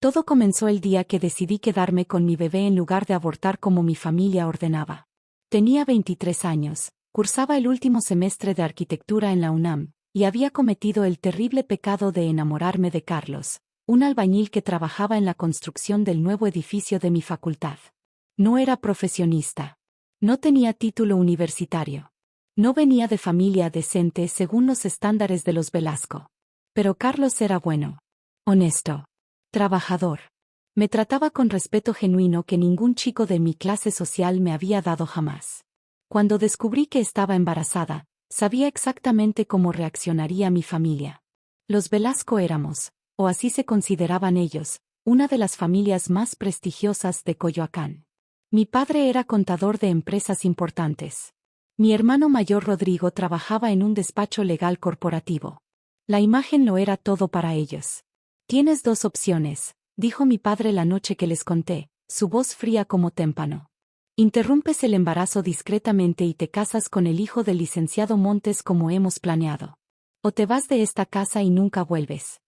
Todo comenzó el día que decidí quedarme con mi bebé en lugar de abortar como mi familia ordenaba. Tenía 23 años, cursaba el último semestre de arquitectura en la UNAM, y había cometido el terrible pecado de enamorarme de Carlos, un albañil que trabajaba en la construcción del nuevo edificio de mi facultad. No era profesionista. No tenía título universitario. No venía de familia decente según los estándares de los Velasco. Pero Carlos era bueno. Honesto. Trabajador. Me trataba con respeto genuino que ningún chico de mi clase social me había dado jamás. Cuando descubrí que estaba embarazada, sabía exactamente cómo reaccionaría mi familia. Los Velasco éramos, o así se consideraban ellos, una de las familias más prestigiosas de Coyoacán. Mi padre era contador de empresas importantes. Mi hermano mayor Rodrigo trabajaba en un despacho legal corporativo. La imagen lo era todo para ellos. Tienes dos opciones, dijo mi padre la noche que les conté, su voz fría como témpano. Interrumpes el embarazo discretamente y te casas con el hijo del licenciado Montes como hemos planeado. O te vas de esta casa y nunca vuelves.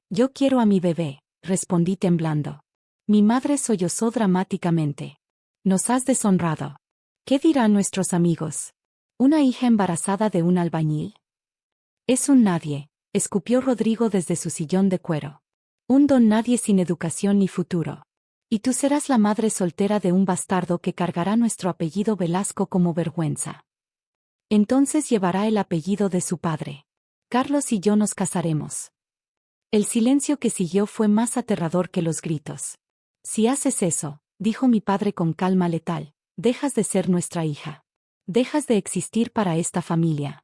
Yo quiero a mi bebé, respondí temblando. Mi madre sollozó dramáticamente. Nos has deshonrado. ¿Qué dirán nuestros amigos? ¿Una hija embarazada de un albañil? Es un nadie, escupió Rodrigo desde su sillón de cuero. Un don nadie sin educación ni futuro. Y tú serás la madre soltera de un bastardo que cargará nuestro apellido Velasco como vergüenza. Entonces llevará el apellido de su padre. Carlos y yo nos casaremos. El silencio que siguió fue más aterrador que los gritos. Si haces eso, dijo mi padre con calma letal, dejas de ser nuestra hija. Dejas de existir para esta familia.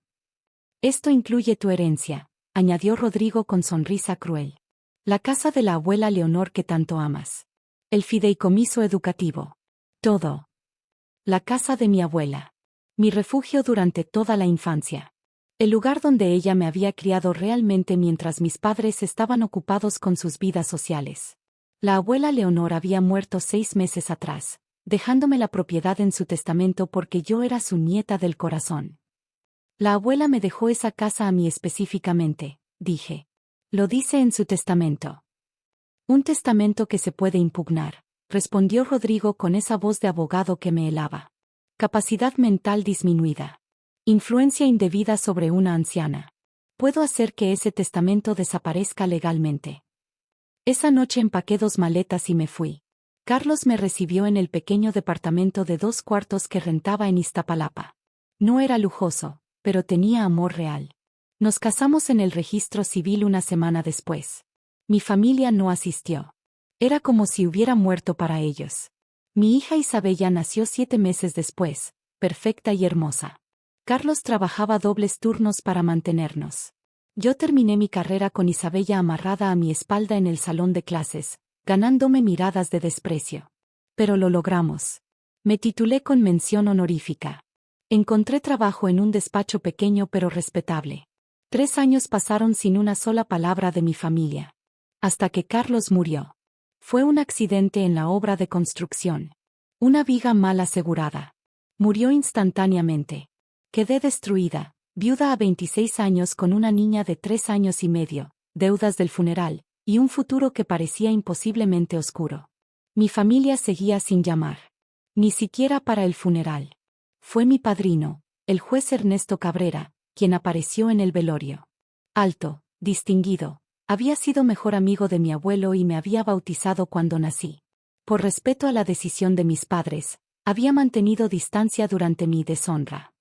Esto incluye tu herencia, añadió Rodrigo con sonrisa cruel. La casa de la abuela Leonor que tanto amas. El fideicomiso educativo. Todo. La casa de mi abuela. Mi refugio durante toda la infancia. El lugar donde ella me había criado realmente mientras mis padres estaban ocupados con sus vidas sociales. La abuela Leonor había muerto 6 meses atrás, dejándome la propiedad en su testamento porque yo era su nieta del corazón. La abuela me dejó esa casa a mí específicamente, dije. Lo dice en su testamento. Un testamento que se puede impugnar, respondió Rodrigo con esa voz de abogado que me helaba. Capacidad mental disminuida. Influencia indebida sobre una anciana. Puedo hacer que ese testamento desaparezca legalmente. Esa noche empaqué 2 maletas y me fui. Carlos me recibió en el pequeño departamento de 2 cuartos que rentaba en Iztapalapa. No era lujoso, pero tenía amor real. Nos casamos en el registro civil una semana después. Mi familia no asistió. Era como si hubiera muerto para ellos. Mi hija Isabella nació 7 meses después, perfecta y hermosa. Carlos trabajaba dobles turnos para mantenernos. Yo terminé mi carrera con Isabella amarrada a mi espalda en el salón de clases, ganándome miradas de desprecio. Pero lo logramos. Me titulé con mención honorífica. Encontré trabajo en un despacho pequeño pero respetable. 3 años pasaron sin una sola palabra de mi familia. Hasta que Carlos murió. Fue un accidente en la obra de construcción. Una viga mal asegurada. Murió instantáneamente. Quedé destruida, viuda a 26 años con una niña de 3 años y medio, deudas del funeral, y un futuro que parecía imposiblemente oscuro. Mi familia seguía sin llamar. Ni siquiera para el funeral. Fue mi padrino, el juez Ernesto Cabrera, quien apareció en el velorio. Alto, distinguido, había sido mejor amigo de mi abuelo y me había bautizado cuando nací. Por respeto a la decisión de mis padres, había mantenido distancia durante mi deshonra.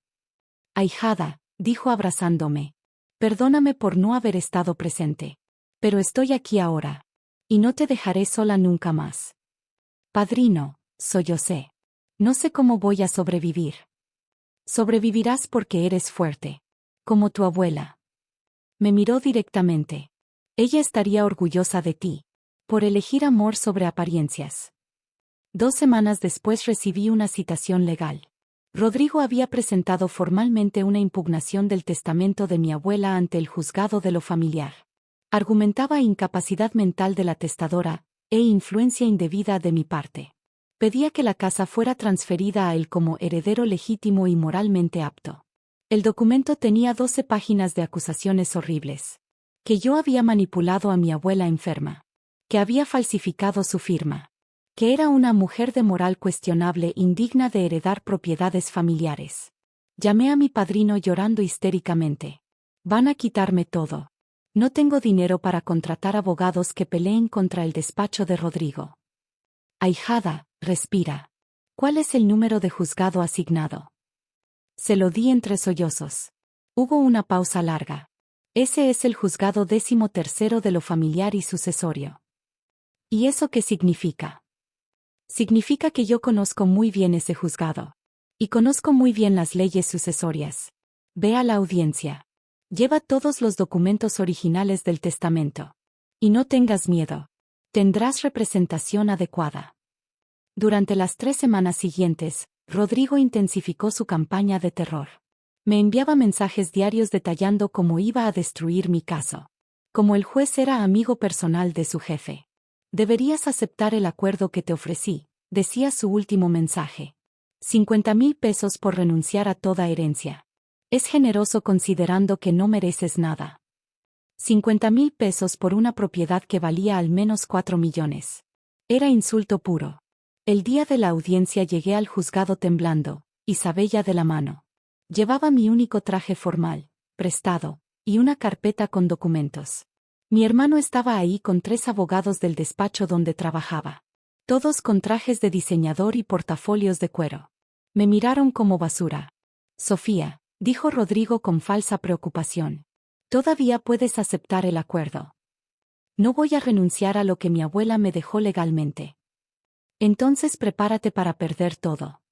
Ahijada, dijo abrazándome. Perdóname por no haber estado presente. Pero estoy aquí ahora. Y no te dejaré sola nunca más. Padrino, sollocé. No sé cómo voy a sobrevivir. Sobrevivirás porque eres fuerte. Como tu abuela. Me miró directamente. Ella estaría orgullosa de ti. Por elegir amor sobre apariencias. 2 semanas después recibí una citación legal. Rodrigo había presentado formalmente una impugnación del testamento de mi abuela ante el juzgado de lo familiar. Argumentaba incapacidad mental de la testadora, e influencia indebida de mi parte. Pedía que la casa fuera transferida a él como heredero legítimo y moralmente apto. El documento tenía 12 páginas de acusaciones horribles. Que yo había manipulado a mi abuela enferma. que había falsificado su firma, que era una mujer de moral cuestionable indigna de heredar propiedades familiares. Llamé a mi padrino llorando histéricamente. Van a quitarme todo. No tengo dinero para contratar abogados que peleen contra el despacho de Rodrigo. Ahijada, respira. ¿Cuál es el número de juzgado asignado? Se lo di entre sollozos. Hubo una pausa larga. Ese es el juzgado 13º de lo familiar y sucesorio. ¿Y eso qué significa? Significa que yo conozco muy bien ese juzgado. Y conozco muy bien las leyes sucesorias. Ve a la audiencia. Lleva todos los documentos originales del testamento. Y no tengas miedo. Tendrás representación adecuada. Durante las 3 semanas siguientes, Rodrigo intensificó su campaña de terror. Me enviaba mensajes diarios detallando cómo iba a destruir mi caso. Como el juez era amigo personal de su jefe. Deberías aceptar el acuerdo que te ofrecí, decía su último mensaje. 50,000 pesos por renunciar a toda herencia. Es generoso considerando que no mereces nada. 50,000 pesos por una propiedad que valía al menos 4 millones. Era insulto puro. El día de la audiencia llegué al juzgado temblando, Isabella de la mano. Llevaba mi único traje formal, prestado, y una carpeta con documentos. Mi hermano estaba ahí con 3 abogados del despacho donde trabajaba. Todos con trajes de diseñador y portafolios de cuero. Me miraron como basura. Sofía, dijo Rodrigo con falsa preocupación. Todavía puedes aceptar el acuerdo. No voy a renunciar a lo que mi abuela me dejó legalmente. Entonces prepárate para perder todo.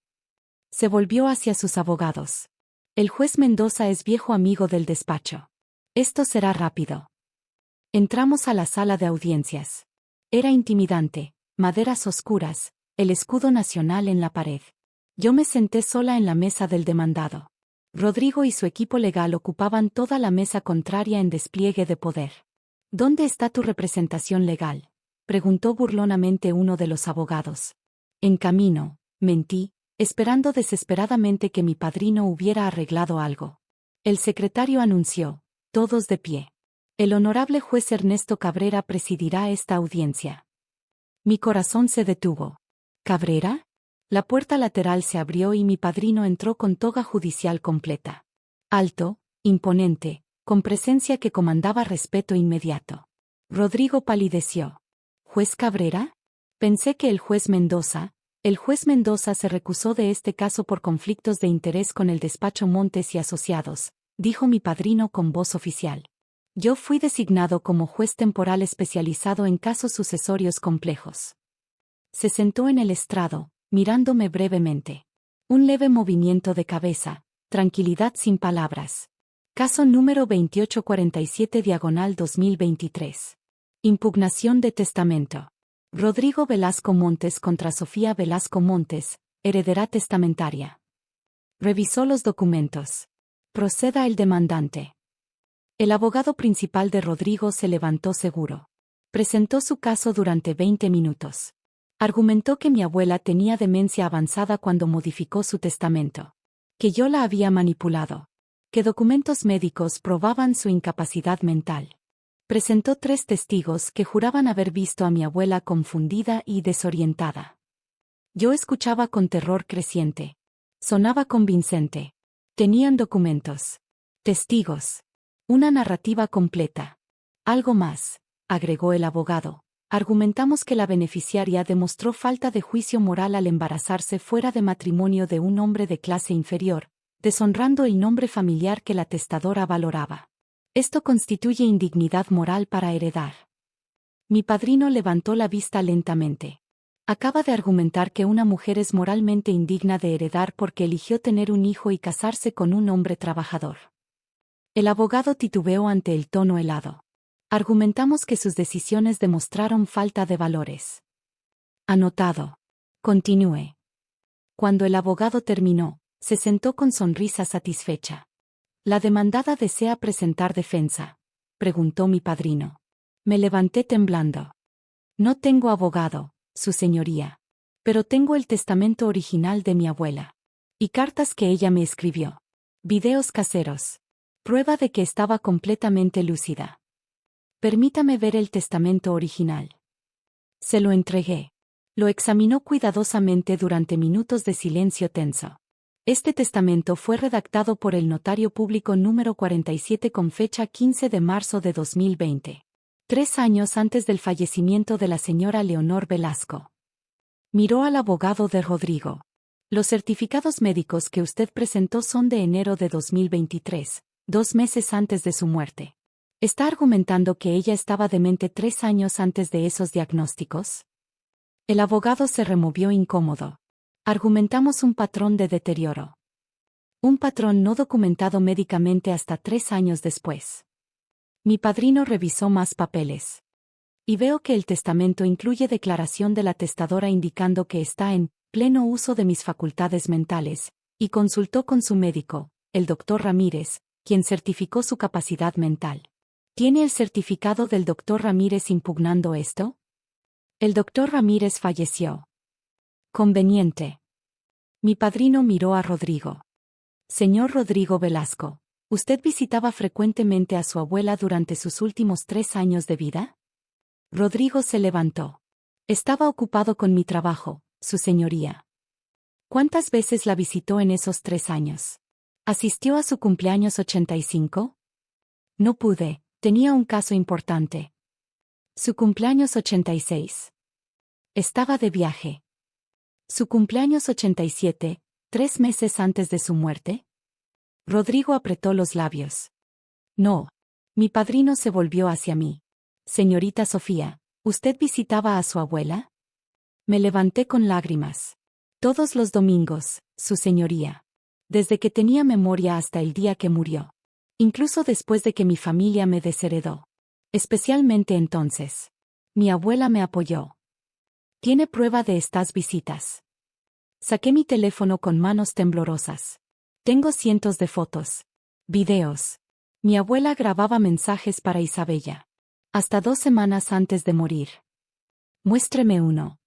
Se volvió hacia sus abogados. El juez Mendoza es viejo amigo del despacho. Esto será rápido. Entramos a la sala de audiencias. Era intimidante, maderas oscuras, el escudo nacional en la pared. Yo me senté sola en la mesa del demandado. Rodrigo y su equipo legal ocupaban toda la mesa contraria en despliegue de poder. ¿Dónde está tu representación legal?, preguntó burlonamente uno de los abogados. En camino, mentí, esperando desesperadamente que mi padrino hubiera arreglado algo. El secretario anunció, todos de pie. El honorable juez Ernesto Cabrera presidirá esta audiencia. Mi corazón se detuvo. ¿Cabrera? La puerta lateral se abrió y mi padrino entró con toga judicial completa. Alto, imponente, con presencia que comandaba respeto inmediato. Rodrigo palideció. ¿Juez Cabrera? Pensé que el juez Mendoza se recusó de este caso por conflictos de interés con el despacho Montes y Asociados, dijo mi padrino con voz oficial. Yo fui designado como juez temporal especializado en casos sucesorios complejos. Se sentó en el estrado, mirándome brevemente. Un leve movimiento de cabeza, tranquilidad sin palabras. Caso número 2847/2023. Impugnación de testamento. Rodrigo Velasco Montes contra Sofía Velasco Montes, heredera testamentaria. Revisó los documentos. Proceda el demandante. El abogado principal de Rodrigo se levantó seguro. Presentó su caso durante 20 minutos. Argumentó que mi abuela tenía demencia avanzada cuando modificó su testamento. Que yo la había manipulado. Que documentos médicos probaban su incapacidad mental. Presentó 3 testigos que juraban haber visto a mi abuela confundida y desorientada. Yo escuchaba con terror creciente. Sonaba convincente. Tenían documentos. Testigos. Una narrativa completa. Algo más, agregó el abogado. Argumentamos que la beneficiaria demostró falta de juicio moral al embarazarse fuera de matrimonio de un hombre de clase inferior, deshonrando el nombre familiar que la testadora valoraba. Esto constituye indignidad moral para heredar. Mi padrino levantó la vista lentamente. Acaba de argumentar que una mujer es moralmente indigna de heredar porque eligió tener un hijo y casarse con un hombre trabajador. El abogado titubeó ante el tono helado. Argumentamos que sus decisiones demostraron falta de valores. Anotado. Continúe. Cuando el abogado terminó, se sentó con sonrisa satisfecha. ¿La demandada desea presentar defensa?, preguntó mi padrino. Me levanté temblando. No tengo abogado, su señoría. Pero tengo el testamento original de mi abuela. Y cartas que ella me escribió. Videos caseros. Prueba de que estaba completamente lúcida. Permítame ver el testamento original. Se lo entregué. Lo examinó cuidadosamente durante minutos de silencio tenso. Este testamento fue redactado por el notario público número 47 con fecha 15 de marzo de 2020. 3 años antes del fallecimiento de la señora Leonor Velasco. Miró al abogado de Rodrigo. Los certificados médicos que usted presentó son de enero de 2023, 2 meses antes de su muerte. ¿Está argumentando que ella estaba demente 3 años antes de esos diagnósticos? El abogado se removió incómodo. Argumentamos un patrón de deterioro. Un patrón no documentado médicamente hasta 3 años después. Mi padrino revisó más papeles. Y veo que el testamento incluye declaración de la testadora indicando que está en pleno uso de mis facultades mentales, y consultó con su médico, el doctor Ramírez, quien certificó su capacidad mental. ¿Tiene el certificado del doctor Ramírez impugnando esto? El doctor Ramírez falleció. Conveniente. Mi padrino miró a Rodrigo. Señor Rodrigo Velasco, ¿usted visitaba frecuentemente a su abuela durante sus últimos 3 años de vida? Rodrigo se levantó. Estaba ocupado con mi trabajo, su señoría. ¿Cuántas veces la visitó en esos 3 años? ¿Asistió a su cumpleaños 85? No pude, tenía un caso importante. Su cumpleaños 86. Estaba de viaje. Su cumpleaños 87, 3 meses antes de su muerte. Rodrigo apretó los labios. No. Mi padrino se volvió hacia mí. Señorita Sofía, ¿usted visitaba a su abuela? Me levanté con lágrimas. Todos los domingos, su señoría. Desde que tenía memoria hasta el día que murió. Incluso después de que mi familia me desheredó. Especialmente entonces. Mi abuela me apoyó. ¿Tiene prueba de estas visitas? Saqué mi teléfono con manos temblorosas. Tengo cientos de fotos. Videos. Mi abuela grababa mensajes para Isabella. Hasta 2 semanas antes de morir. Muéstreme uno.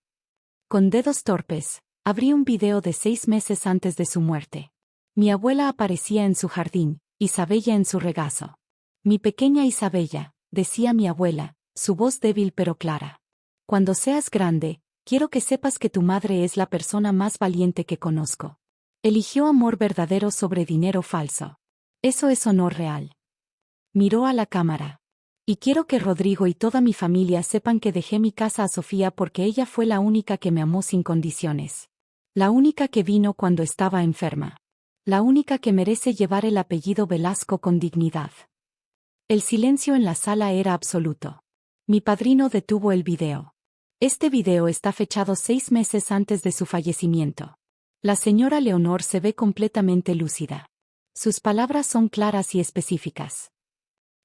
Con dedos torpes, abrí un video de 6 meses antes de su muerte. Mi abuela aparecía en su jardín, Isabella en su regazo. Mi pequeña Isabella, decía mi abuela, su voz débil pero clara. Cuando seas grande, quiero que sepas que tu madre es la persona más valiente que conozco. Eligió amor verdadero sobre dinero falso. Eso es honor real. Miró a la cámara. Y quiero que Rodrigo y toda mi familia sepan que dejé mi casa a Sofía porque ella fue la única que me amó sin condiciones. La única que vino cuando estaba enferma. La única que merece llevar el apellido Velasco con dignidad. El silencio en la sala era absoluto. Mi padrino detuvo el video. Este video está fechado 6 meses antes de su fallecimiento. La señora Leonor se ve completamente lúcida. Sus palabras son claras y específicas.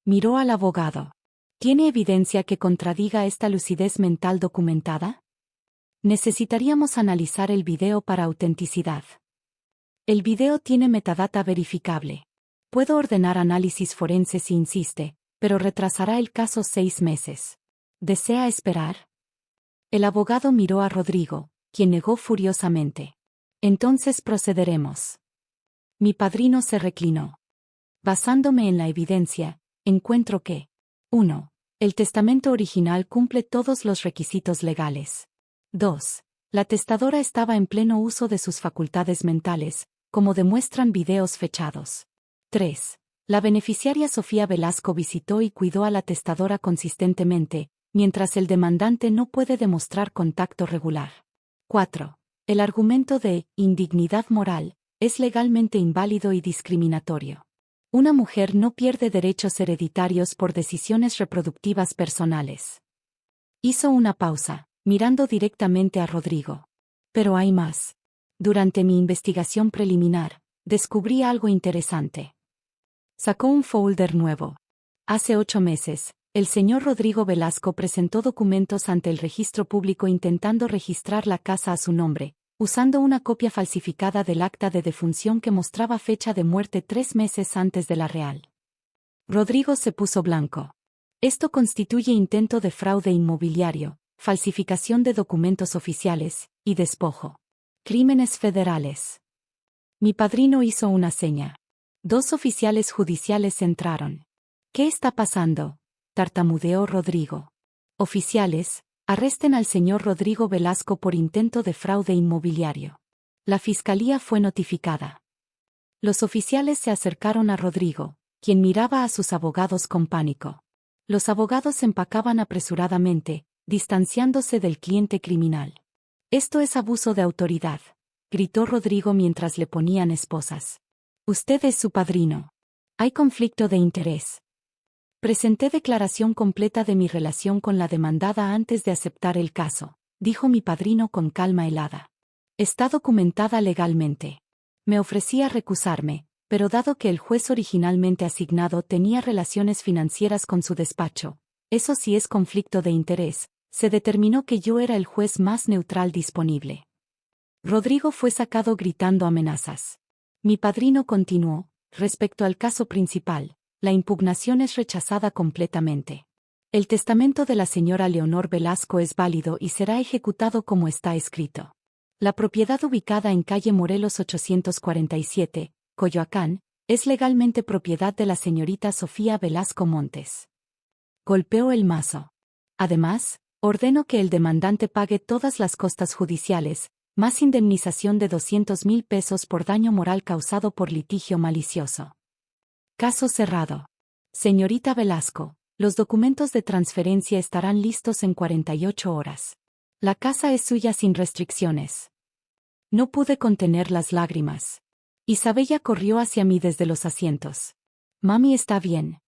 Miró al abogado. ¿Tiene evidencia que contradiga esta lucidez mental documentada? Necesitaríamos analizar el video para autenticidad. El video tiene metadata verificable. Puedo ordenar análisis forense si insiste, pero retrasará el caso 6 meses. ¿Desea esperar? El abogado miró a Rodrigo, quien negó furiosamente. Entonces procederemos. Mi padrino se reclinó. Basándome en la evidencia, encuentro que 1. El testamento original cumple todos los requisitos legales. 2. La testadora estaba en pleno uso de sus facultades mentales, como demuestran videos fechados. 3. La beneficiaria Sofía Velasco visitó y cuidó a la testadora consistentemente, mientras el demandante no puede demostrar contacto regular. 4. El argumento de indignidad moral es legalmente inválido y discriminatorio. Una mujer no pierde derechos hereditarios por decisiones reproductivas personales. Hizo una pausa, mirando directamente a Rodrigo. Pero hay más. Durante mi investigación preliminar, descubrí algo interesante. Sacó un folder nuevo. Hace 8 meses, el señor Rodrigo Velasco presentó documentos ante el registro público intentando registrar la casa a su nombre, usando una copia falsificada del acta de defunción que mostraba fecha de muerte 3 meses antes de la real. Rodrigo se puso blanco. Esto constituye intento de fraude inmobiliario, falsificación de documentos oficiales, y despojo. Crímenes federales. Mi padrino hizo una seña. 2 oficiales judiciales entraron. ¿Qué está pasando?, tartamudeó Rodrigo. Oficiales, Arresten al señor Rodrigo Velasco por intento de fraude inmobiliario. La fiscalía fue notificada. Los oficiales se acercaron a Rodrigo, quien miraba a sus abogados con pánico. Los abogados empacaban apresuradamente, distanciándose del cliente criminal. «Esto es abuso de autoridad», gritó Rodrigo mientras le ponían esposas. «Usted es su padrino. Hay conflicto de interés». «Presenté declaración completa de mi relación con la demandada antes de aceptar el caso», dijo mi padrino con calma helada. «Está documentada legalmente. Me ofrecía recusarme, pero dado que el juez originalmente asignado tenía relaciones financieras con su despacho, eso sí es conflicto de interés, se determinó que yo era el juez más neutral disponible». Rodrigo fue sacado gritando amenazas. Mi padrino continuó: «Respecto al caso principal, la impugnación es rechazada completamente. El testamento de la señora Leonor Velasco es válido y será ejecutado como está escrito. La propiedad ubicada en calle Morelos 847, Coyoacán, es legalmente propiedad de la señorita Sofía Velasco Montes». Golpeó el mazo. «Además, ordeno que el demandante pague todas las costas judiciales, más indemnización de 200,000 pesos por daño moral causado por litigio malicioso». Caso cerrado. Señorita Velasco, los documentos de transferencia estarán listos en 48 horas. La casa es suya sin restricciones. No pude contener las lágrimas. Isabella corrió hacia mí desde los asientos. «Mami está bien.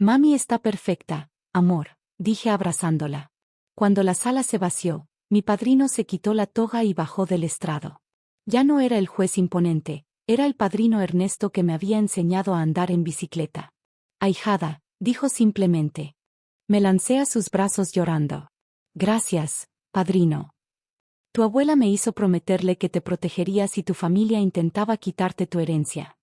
Mami está perfecta, amor», dije abrazándola. Cuando la sala se vació, mi padrino se quitó la toga y bajó del estrado. Ya no era el juez imponente, era el padrino Ernesto que me había enseñado a andar en bicicleta. «Ahijada», dijo simplemente. Me lancé a sus brazos llorando. «Gracias, padrino. Tu abuela me hizo prometerle que te protegería si tu familia intentaba quitarte tu herencia».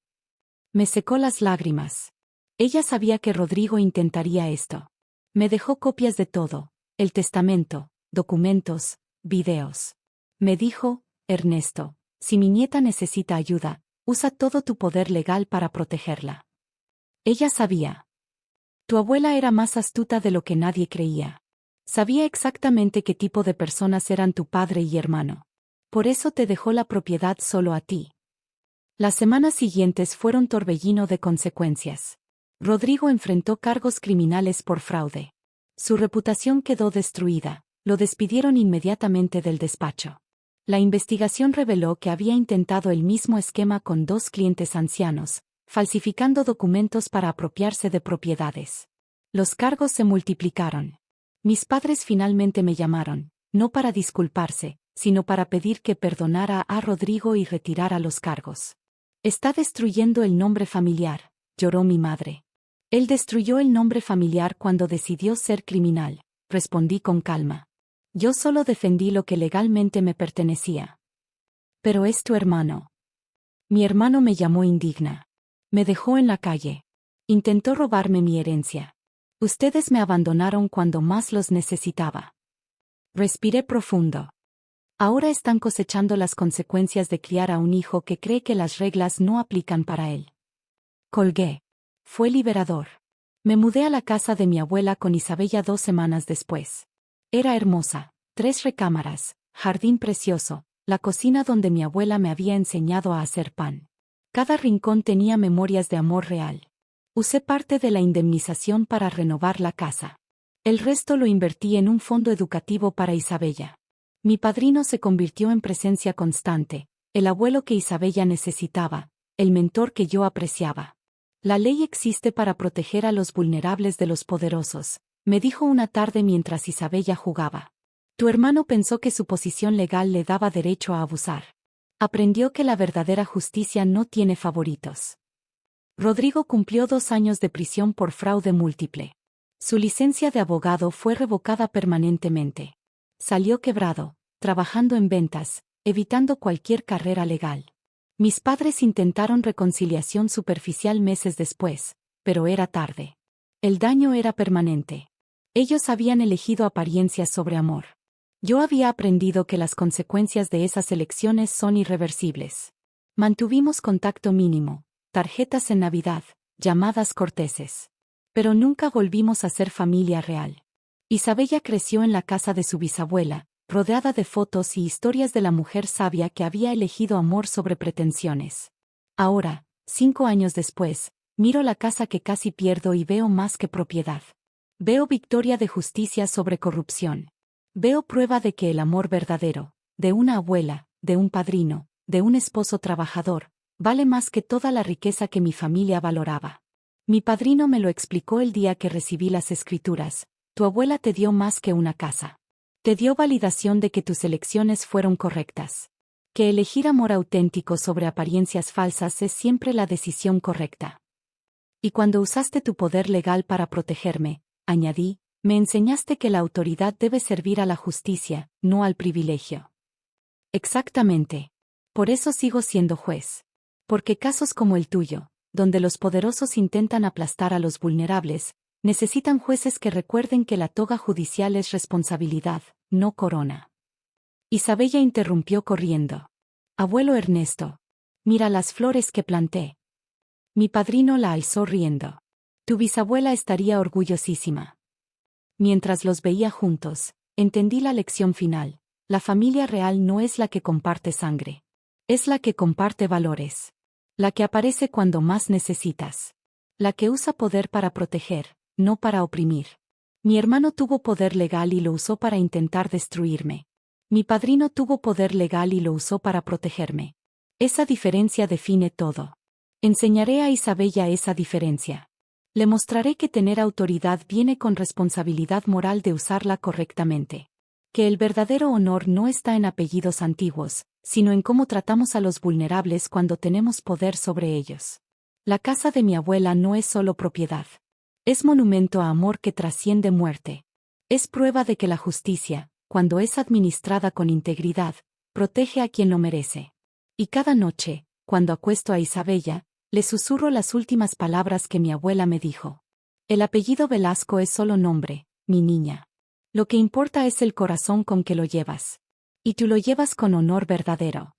Me secó las lágrimas. Ella sabía que Rodrigo intentaría esto. Me dejó copias de todo: el testamento, documentos, videos. Me dijo: «Ernesto, si mi nieta necesita ayuda, usa todo tu poder legal para protegerla». Ella sabía. Tu abuela era más astuta de lo que nadie creía. Sabía exactamente qué tipo de personas eran tu padre y hermano. Por eso te dejó la propiedad solo a ti. Las semanas siguientes fueron torbellino de consecuencias. Rodrigo enfrentó cargos criminales por fraude. Su reputación quedó destruida. Lo despidieron inmediatamente del despacho. La investigación reveló que había intentado el mismo esquema con 2 clientes ancianos, falsificando documentos para apropiarse de propiedades. Los cargos se multiplicaron. Mis padres finalmente me llamaron, no para disculparse, sino para pedir que perdonara a Rodrigo y retirara los cargos. «Está destruyendo el nombre familiar», lloró mi madre. «Él destruyó el nombre familiar cuando decidió ser criminal», respondí con calma. «Yo solo defendí lo que legalmente me pertenecía». «Pero es tu hermano». Mi hermano me llamó indigna. Me dejó en la calle. Intentó robarme mi herencia. Ustedes me abandonaron cuando más los necesitaba. Respiré profundo. Ahora están cosechando las consecuencias de criar a un hijo que cree que las reglas no aplican para él. Colgué. Fue liberador. Me mudé a la casa de mi abuela con Isabella 2 semanas después. Era hermosa, 3 recámaras, jardín precioso, la cocina donde mi abuela me había enseñado a hacer pan. Cada rincón tenía memorias de amor real. Usé parte de la indemnización para renovar la casa. El resto lo invertí en un fondo educativo para Isabella. Mi padrino se convirtió en presencia constante, el abuelo que Isabella necesitaba, el mentor que yo apreciaba. «La ley existe para proteger a los vulnerables de los poderosos», me dijo una tarde mientras Isabella jugaba. «Tu hermano pensó que su posición legal le daba derecho a abusar. Aprendió que la verdadera justicia no tiene favoritos». Rodrigo cumplió 2 años de prisión por fraude múltiple. Su licencia de abogado fue revocada permanentemente. Salió quebrado, trabajando en ventas, evitando cualquier carrera legal. Mis padres intentaron reconciliación superficial meses después, pero era tarde. El daño era permanente. Ellos habían elegido apariencias sobre amor. Yo había aprendido que las consecuencias de esas elecciones son irreversibles. Mantuvimos contacto mínimo, tarjetas en Navidad, llamadas corteses. Pero nunca volvimos a ser familia real. Isabella creció en la casa de su bisabuela, rodeada de fotos y historias de la mujer sabia que había elegido amor sobre pretensiones. Ahora, 5 años después, miro la casa que casi pierdo y veo más que propiedad. Veo victoria de justicia sobre corrupción. Veo prueba de que el amor verdadero, de una abuela, de un padrino, de un esposo trabajador, vale más que toda la riqueza que mi familia valoraba. Mi padrino me lo explicó el día que recibí las escrituras: tu abuela te dio más que una casa. Te dio validación de que tus elecciones fueron correctas. Que elegir amor auténtico sobre apariencias falsas es siempre la decisión correcta. Y cuando usaste tu poder legal para protegerme, añadí, me enseñaste que la autoridad debe servir a la justicia, no al privilegio. Exactamente. Por eso sigo siendo juez. Porque casos como el tuyo, donde los poderosos intentan aplastar a los vulnerables, necesitan jueces que recuerden que la toga judicial es responsabilidad, no corona. Isabella interrumpió corriendo. Abuelo Ernesto. Mira las flores que planté. Mi padrino la alzó riendo. Tu bisabuela estaría orgullosísima. Mientras los veía juntos, entendí la lección final: la familia real no es la que comparte sangre. Es la que comparte valores. La que aparece cuando más necesitas. La que usa poder para proteger, no para oprimir. Mi hermano tuvo poder legal y lo usó para intentar destruirme. Mi padrino tuvo poder legal y lo usó para protegerme. Esa diferencia define todo. Enseñaré a Isabella esa diferencia. Le mostraré que tener autoridad viene con responsabilidad moral de usarla correctamente. Que el verdadero honor no está en apellidos antiguos, sino en cómo tratamos a los vulnerables cuando tenemos poder sobre ellos. La casa de mi abuela no es solo propiedad. Es monumento a amor que trasciende muerte. Es prueba de que la justicia, cuando es administrada con integridad, protege a quien lo merece. Y cada noche, cuando acuesto a Isabella, le susurro las últimas palabras que mi abuela me dijo. El apellido Velasco es solo nombre, mi niña. Lo que importa es el corazón con que lo llevas. Y tú lo llevas con honor verdadero.